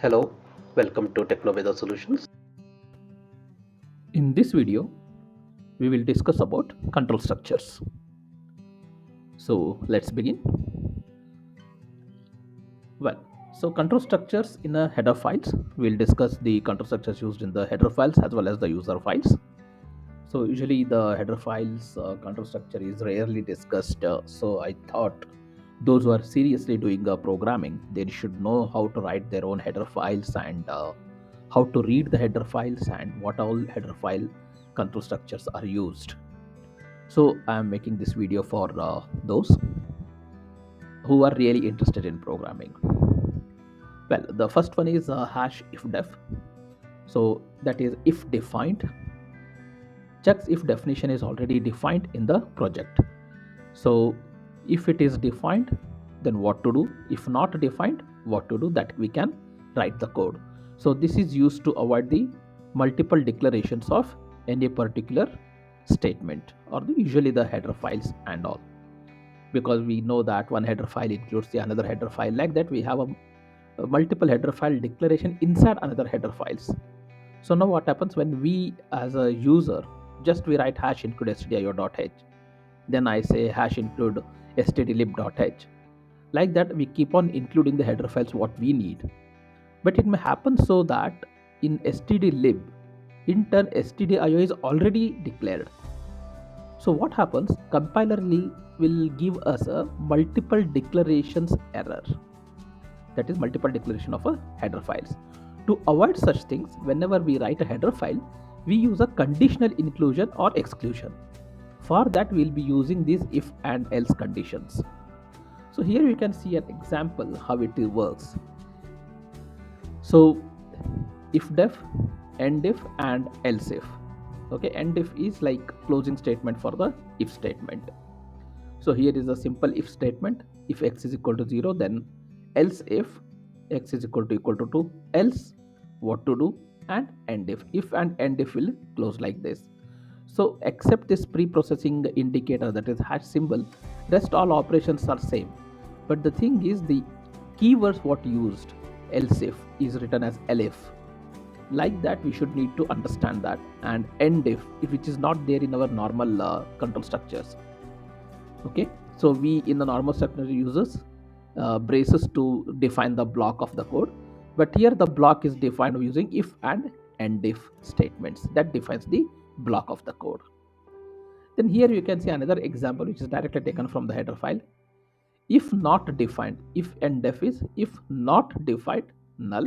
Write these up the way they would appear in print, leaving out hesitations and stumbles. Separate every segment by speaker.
Speaker 1: Hello, welcome to Technoveda Solutions.
Speaker 2: In this video, we will discuss about control structures. So let's begin. Well, so control structures in a header files. We'll discuss the control structures used in the header files as well as the user files. So usually the header files control structure is rarely discussed. So I thought those who are seriously doing programming, they should know how to write their own header files and how to read the header files and what all header file control structures are used. So I'm making this video for those who are really interested in programming. Well, the first one is hash if def. So that is if defined. Checks if definition is already defined in the project. So if it is defined, then what to do? If not defined, what to do? That we can write the code. So this is used to avoid the multiple declarations of any particular statement or usually the header files and all, because we know that one header file includes the another header file. Like that, we have a multiple header file declaration inside another header files. So now what happens when we as a user just we write hash include stdio.h, then I say hash include stdlib.h. Like that, we keep on including the header files what we need. But it may happen so that in stdlib, in turn stdio is already declared. So what happens? Compiler will give us a multiple declarations error. That is multiple declaration of a header files. To avoid such things, whenever we write a header file, we use a conditional inclusion or exclusion. For that, we'll be using these if and else conditions. So here you can see an example how it works. So if def, end if, and else if. Okay, end if is like closing statement for the if statement. So here is a simple if statement. If x is equal to 0, then else if x is equal to 2, else what to do, and end if and end if will close like this. So except this pre-processing indicator, that is hash symbol, rest all operations are same. But the thing is the keywords what used, else if is written as elif. Like that, we should need to understand that. And end if which is not there in our normal control structures. Okay, so we in the normal structure uses braces to define the block of the code, but here the block is defined using if and end if statements that defines the block of the code. Then here you can see another example which is directly taken from the header file. If not defined, if end if is if not defined null,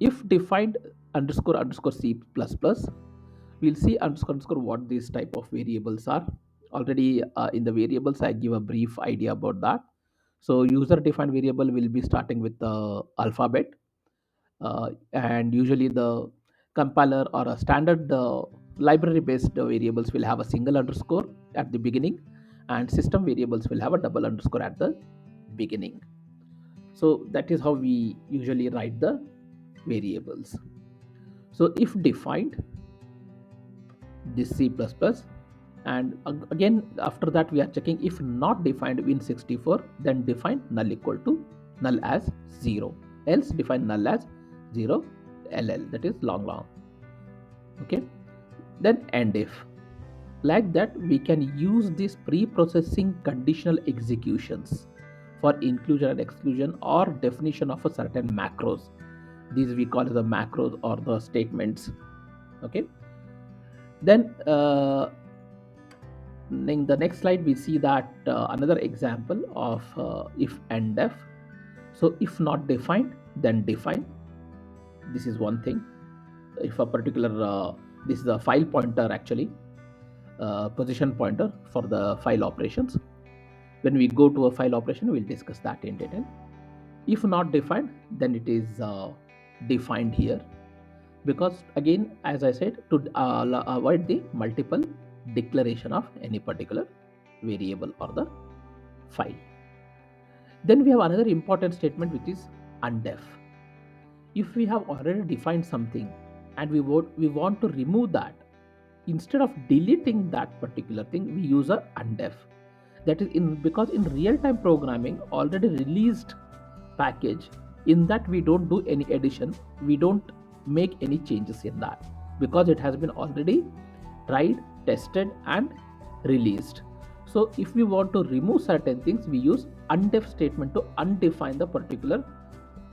Speaker 2: if defined underscore underscore c plus plus. We'll see underscore underscore what these type of variables are. Already in the variables I give a brief idea about that. So user defined variable will be starting with the alphabet, and usually the compiler or a standard library based variables will have a single underscore at the beginning, and system variables will have a double underscore at the beginning. So that is how we usually write the variables. So if defined, this c++, and again after that we are checking if not defined win64, then define null equal to null as 0, else define null as 0 ll, that is long. Okay, then end if. Like that, we can use these pre-processing conditional executions for inclusion and exclusion or definition of a certain macros. These we call as the macros or the statements. Okay, then in the next slide we see that another example of if and def. So if not defined, then define. This is one thing. If a particular this is a file pointer actually, position pointer for the file operations. When we go to a file operation, we'll discuss that in detail. If not defined, then it is defined here, because again as I said, to avoid the multiple declaration of any particular variable or the file. Then we have another important statement which is undef. If we have already defined something and we want to remove that, instead of deleting that particular thing, we use a undef. That is in because in real time programming already released package In that we don't do any addition, we don't make any changes in that, because it has been already tried, tested and released. So if we want to remove certain things, we use undef statement to undefine the particular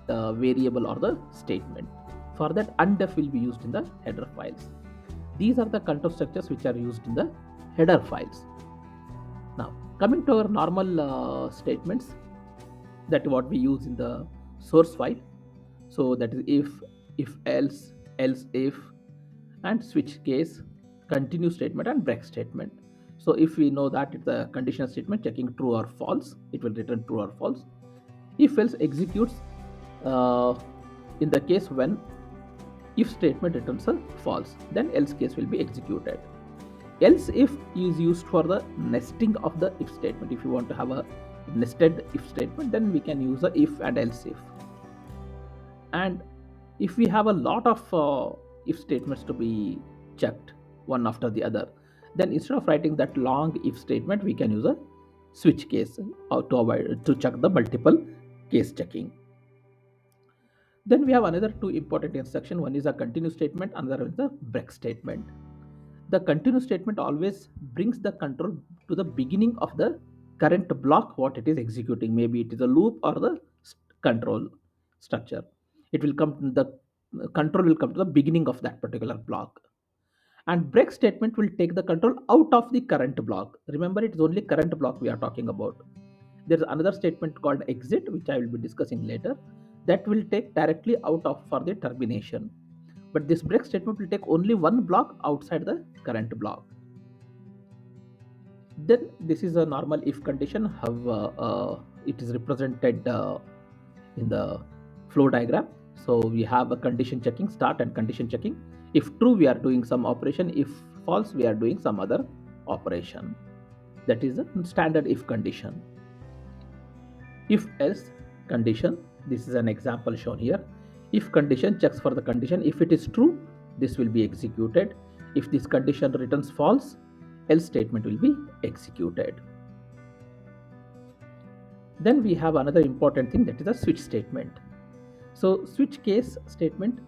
Speaker 2: variable or the statement. For that, undef will be used in the header files. These are the control structures which are used in the header files. Now coming to our normal statements, that what we use in the source file. So that is if else if, and switch case, continue statement and break statement. So if we know that it's a conditional statement checking true or false, it will return true or false. If else executes uh, in the case when if statement returns a false, then else case will be executed. Else if is used for the nesting of the if statement. If you want to have a nested if statement, then we can use a if and else if. And if we have a lot of if statements to be checked one after the other, then instead of writing that long if statement, we can use a switch case to avoid to check the multiple case checking. Then we have another two important instruction. One is a continue statement, another is the break statement. The continue statement always brings the control to the beginning of the current block what it is executing. Maybe it is a loop or the control structure. It will come to the control will come to the beginning of that particular block. And break statement will take the control out of the current block. Remember, it is only current block we are talking about. There is another statement called exit, which I will be discussing later, that will take directly out of for the termination. But this break statement will take only one block outside the current block. Then this is a normal if condition, how it is represented in the flow diagram. So we have a condition checking start and condition checking. If true, we are doing some operation. If false, we are doing some other operation. That is a standard if condition. If else condition, this is an example shown here. If condition checks for the condition. If it is true, this will be executed. If this condition returns false, else statement will be executed. Then we have another important thing, that is a switch statement. So switch case statement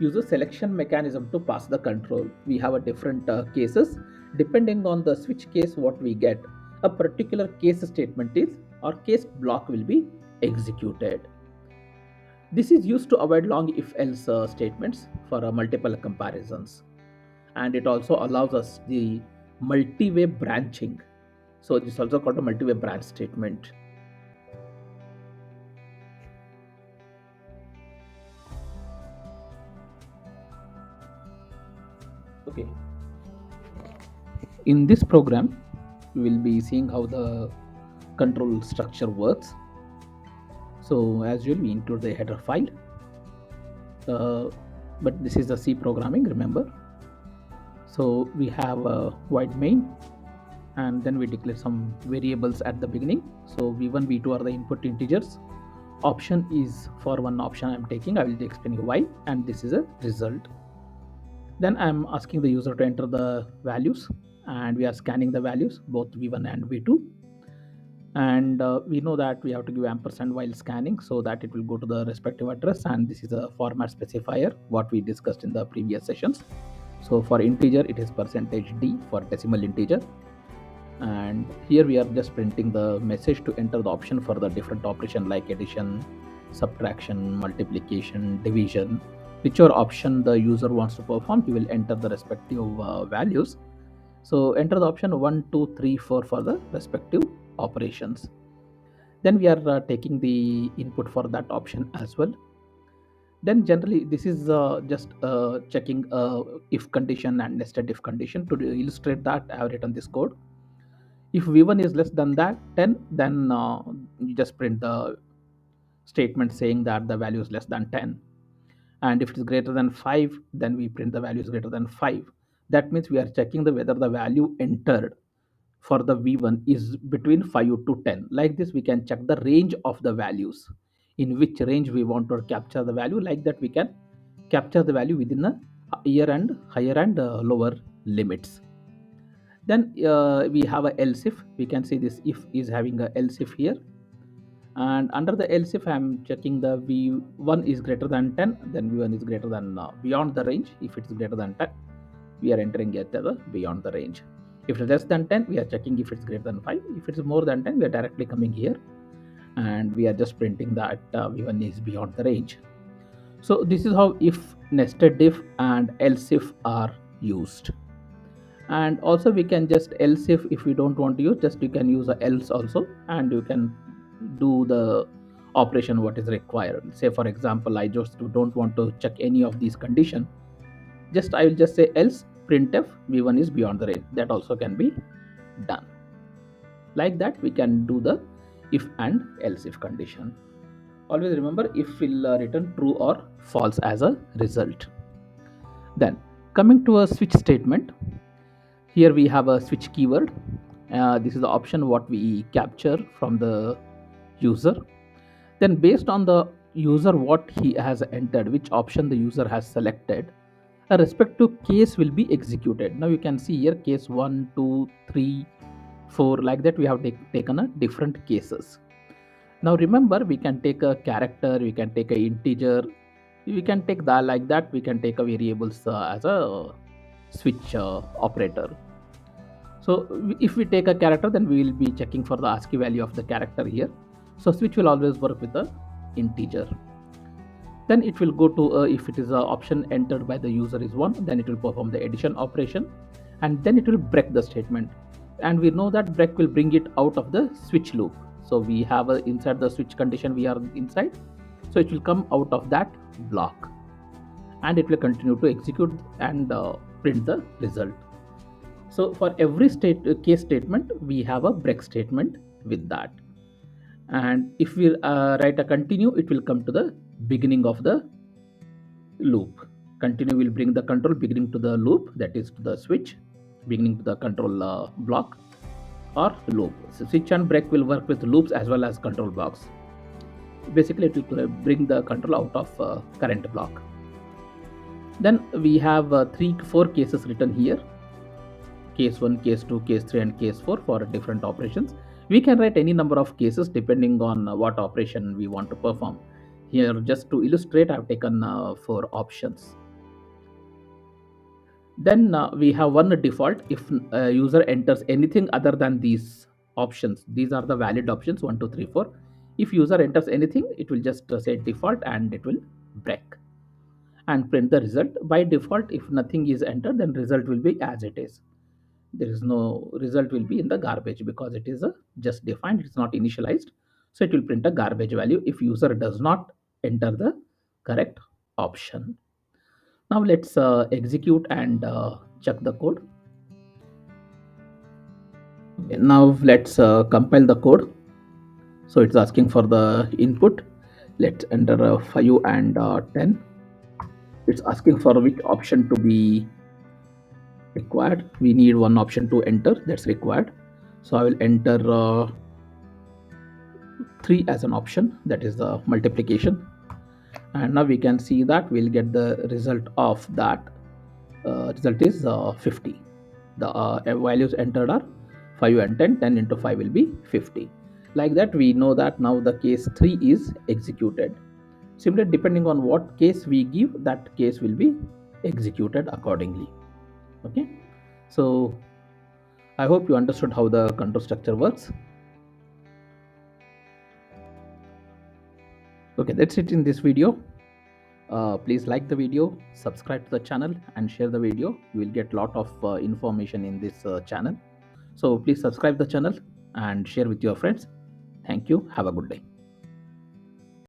Speaker 2: uses selection mechanism to pass the control. We have a different cases. Depending on the switch case what we get, a particular case statement is or case block will be executed. This is used to avoid long if else statements for multiple comparisons, and it also allows us the multi-way branching. So this is also called a multi-way branch statement. Okay, in this program we will be seeing how the control structure works. So as usual, we include the header file, uh, but this is the C programming, remember. So we have a void main, and then we declare some variables at the beginning. So v1 v2 are the input integers. Option is for one option I'm taking, I will explain you why, and this is a result. Then I'm asking the user to enter the values, and we are scanning the values both v1 and v2. And we know that we have to give ampersand while scanning, so that it will go to the respective address, and this is a format specifier what we discussed in the previous sessions. So for integer it is percentage %d for decimal integer, and here we are just printing the message to enter the option for the different operation like addition, subtraction, multiplication, division. Whichever option the user wants to perform, he will enter the respective values. So enter the option 1 2 3 4 for the respective operations. Then we are taking the input for that option as well. Then generally this is just checking if condition and nested if condition. To illustrate that, I have written this code. If v1 is less than that 10, then you just print the statement saying that the value is less than 10. And if it is greater than 5, then we print the value is greater than 5. That means we are checking the whether the value entered for the v1 is between 5 to 10. Like this we can check the range of the values, in which range we want to capture the value. Like that we can capture the value within a higher and lower limits. Then we have a else if. We can see this if is having a else if here. And under the else if I'm checking the v1 is greater than 10, then v1 is greater than beyond the range. If it's greater than 10, we are entering it as a beyond the range. If it's less than 10, we are checking if it's greater than 5. If it's more than 10, we are directly coming here and we are just printing that v1 is beyond the range. So this is how if, nested if, and else if are used. And also we can just else if we don't want to use, just you can use a else also, and you can do the operation what is required. Say for example, I just don't want to check any of these condition, just I will just say else printf v1 is beyond the range. That also can be done. Like that we can do the if and else if condition. Always remember if will return true or false as a result. Then coming to a switch statement, here we have a switch keyword. This is the option what we capture from the user. Then based on the user what he has entered, which option the user has selected, a respective case will be executed. Now you can see here case 1, 2, 3, 4, like that we have taken a different cases. Now remember, we can take a character, we can take a integer, we can take that, like that we can take a variables as a switch operator. So if we take a character, then we will be checking for the ASCII value of the character here. So switch will always work with the integer. Then it will go to if it is a option entered by the user is 1, then it will perform the addition operation, and then it will break the statement. And we know that break will bring it out of the switch loop. So we have a inside the switch condition we are inside, so it will come out of that block, and it will continue to execute and print the result. So for every case statement we have a break statement with that. And if we write a continue, it will come to the beginning of the loop. Continue will bring the control beginning to the loop, that is to the switch, beginning to the control block or loop. So switch and break will work with loops as well as control blocks. Basically it will bring the control out of current block. Then we have 4 cases written here: case 1, case 2, case 3, and case 4 for different operations. We can write any number of cases depending on what operation we want to perform. Here just to illustrate, I have taken 4 options. Then we have one default. If user enters anything other than these options, these are the valid options 1, 2, 3, 4. If user enters anything, it will just say default and it will break and print the result. By default, if nothing is entered, then result will be as it is. There is no result will be in the garbage because it is a just defined, it's not initialized. So it will print a garbage value if user does not enter the correct option. Now let's execute and check the code. Okay, now let's compile the code. So it's asking for the input. Let's enter 5 and 10. It's asking for which option to be required. We need one option to enter, that's required. So I will enter 3 as an option, that is the multiplication. And now we can see that we'll get the result of that. Result is 50. The values entered are 5 and 10. 10 into 5 will be 50. Like that we know that now the case 3 is executed. Similarly, depending on what case we give, that case will be executed accordingly. Okay, so I hope you understood how the control structure works. Okay, that's it in this video. Please like the video, subscribe to the channel, and share the video. You will get a lot of information in this channel. So please subscribe the channel and share with your friends. Thank you. Have a good day.